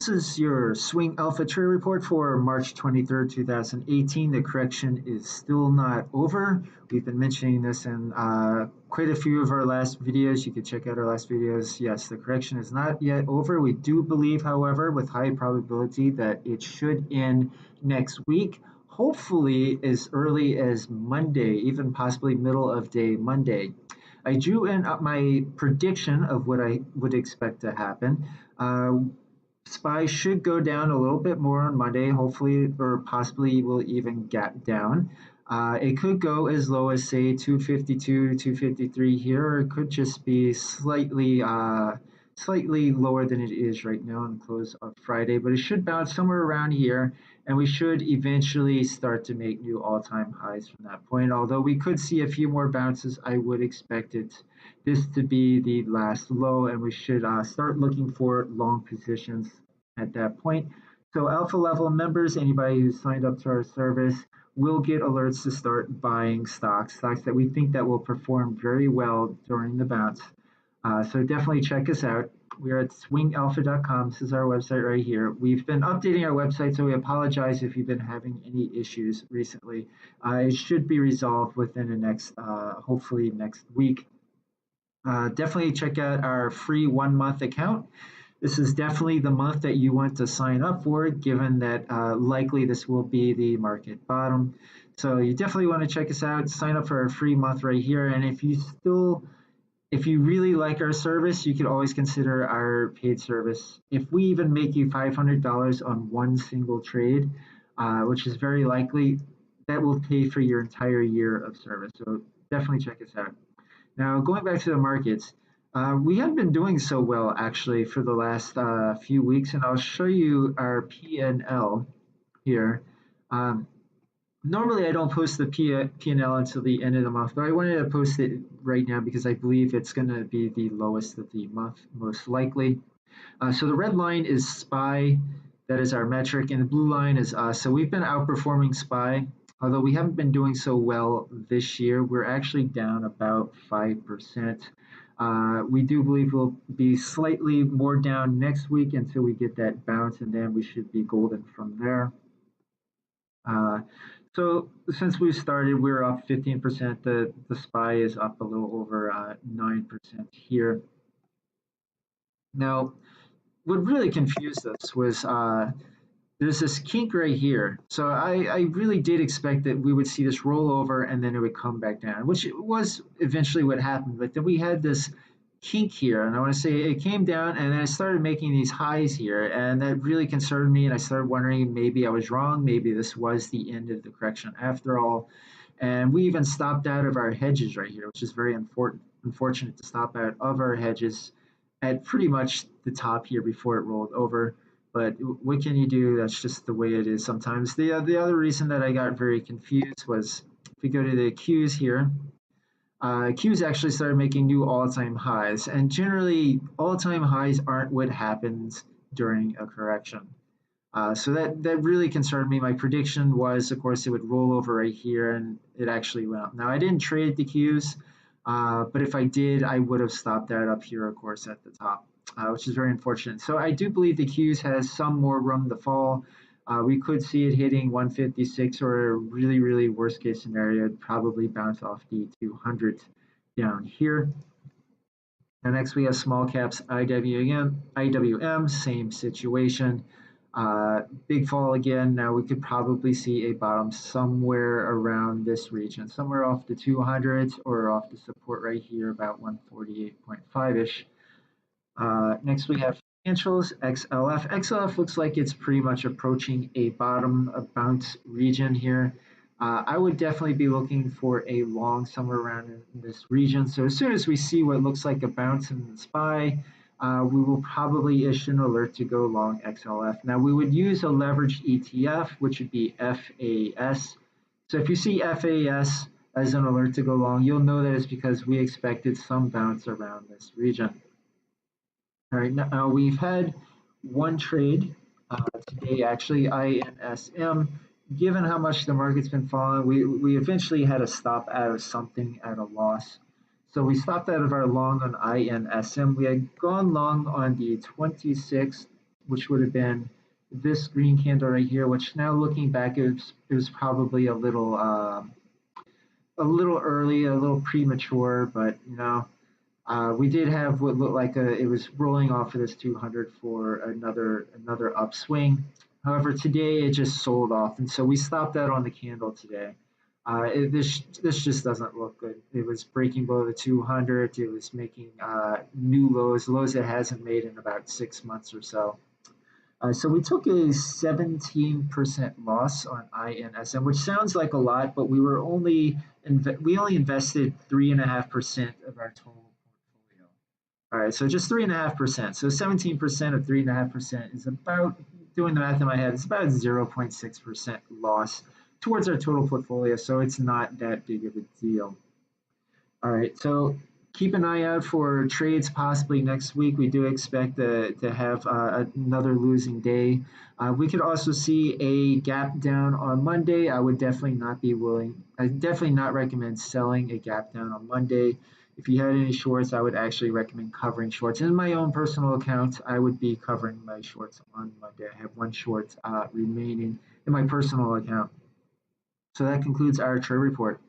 This is your Swing Alpha Trade Report for March 23rd, 2018. The correction is still not over. We've been mentioning this in quite a few of our last videos. You can check out our last videos. Yes, the correction is not yet over. We do believe, however, with high probability that it should end next week, hopefully as early as Monday, even possibly middle of day Monday. I drew in my prediction of what I would expect to happen. SPY should go down a little bit more on Monday, hopefully, or possibly will even gap down. It could go as low as, say, 252, 253 here, or it could just be slightly lower than it is right now on close of Friday, but it should bounce somewhere around here, and we should eventually start to make new all-time highs from that point. Although we could see a few more bounces, I would expect this to be the last low, and we should start looking for long positions at that point. So alpha level members, anybody who's signed up to our service, will get alerts to start buying stocks that we think that will perform very well during the bounce. So definitely check us out. We're at swingalpha.com. This is our website right here. We've been updating our website, so we apologize if you've been having any issues recently. It should be resolved within the next, hopefully next week. Definitely check out our free 1 month account. This is definitely the month that you want to sign up for, given that likely this will be the market bottom. So you definitely want to check us out, sign up for our free month right here. And if you really like our service, you could always consider our paid service. If we even make you $500 on one single trade, which is very likely, that will pay for your entire year of service. So definitely check us out. Now, going back to the markets, we have been doing so well actually for the last few weeks, and I'll show you our P&L here. Normally, I don't post the P&L until the end of the month, but I wanted to post it right now because I believe it's going to be the lowest of the month, most likely. So the red line is SPY, that is our metric, and the blue line is us. So we've been outperforming SPY. Although we haven't been doing so well this year, we're actually down about 5%. We do believe we'll be slightly more down next week until we get that bounce, and then we should be golden from there. So since we started, we're up 15%. The SPY is up a little over 9% here. Now, what really confused us was there's this kink right here. So I really did expect that we would see this roll over and then it would come back down, which was eventually what happened. But then we had this kink here, and I want to say it came down and then it started making these highs here, and that really concerned me, and I started wondering maybe I was wrong, maybe this was the end of the correction after all. And we even stopped out of our hedges right here, which is very unfortunate to stop out of our hedges at pretty much the top here before it rolled over. But what can you do? That's just the way it is sometimes. The other reason that I got very confused was if we go to the Qs here, Qs actually started making new all-time highs. And generally, all-time highs aren't what happens during a correction. So that really concerned me. My prediction was, of course, it would roll over right here, and it actually went up. Now, I didn't trade the Qs, but if I did, I would have stopped that up here, of course, at the top. Which is very unfortunate. So I do believe the Qs has some more room to fall. We could see it hitting 156, or a really, really worst case scenario, it'd probably bounce off the 200 down here. And next we have small caps IWM, same situation. Big fall again. Now we could probably see a bottom somewhere around this region, somewhere off the 200s or off the support right here, about 148.5-ish. Next we have financials, XLF. XLF looks like it's pretty much approaching a bottom, a bounce region here. I would definitely be looking for a long somewhere around in this region. So as soon as we see what looks like a bounce in the SPY, we will probably issue an alert to go long XLF. Now we would use a leveraged ETF, which would be FAS. So if you see FAS as an alert to go long, you'll know that it's because we expected some bounce around this region. All right, now we've had one trade today, actually, INSM. Given how much the market's been falling, we eventually had to stop out of something at a loss. So we stopped out of our long on INSM. We had gone long on the 26th which would have been this green candle right here, which now looking back, it was probably a little early, a little premature, but we did have what looked like it was rolling off of this 200 for another upswing. However, today it just sold off, and so we stopped out on the candle today. This just doesn't look good. It was breaking below the 200. It was making new lows it hasn't made in about 6 months or so. So we took a 17% loss on INSM, which sounds like a lot, but we only invested 3.5% of our total portfolio. All right, so just 3.5%. So 17% of 3.5% is about, doing the math in my head, it's about 0.6% loss towards our total portfolio. So it's not that big of a deal. All right, so keep an eye out for trades possibly next week. We do expect to have another losing day. We could also see a gap down on Monday. I definitely not recommend selling a gap down on Monday. If you had any shorts, I would actually recommend covering shorts. In my own personal account, I would be covering my shorts on Monday. I have one short remaining in my personal account. So that concludes our trade report.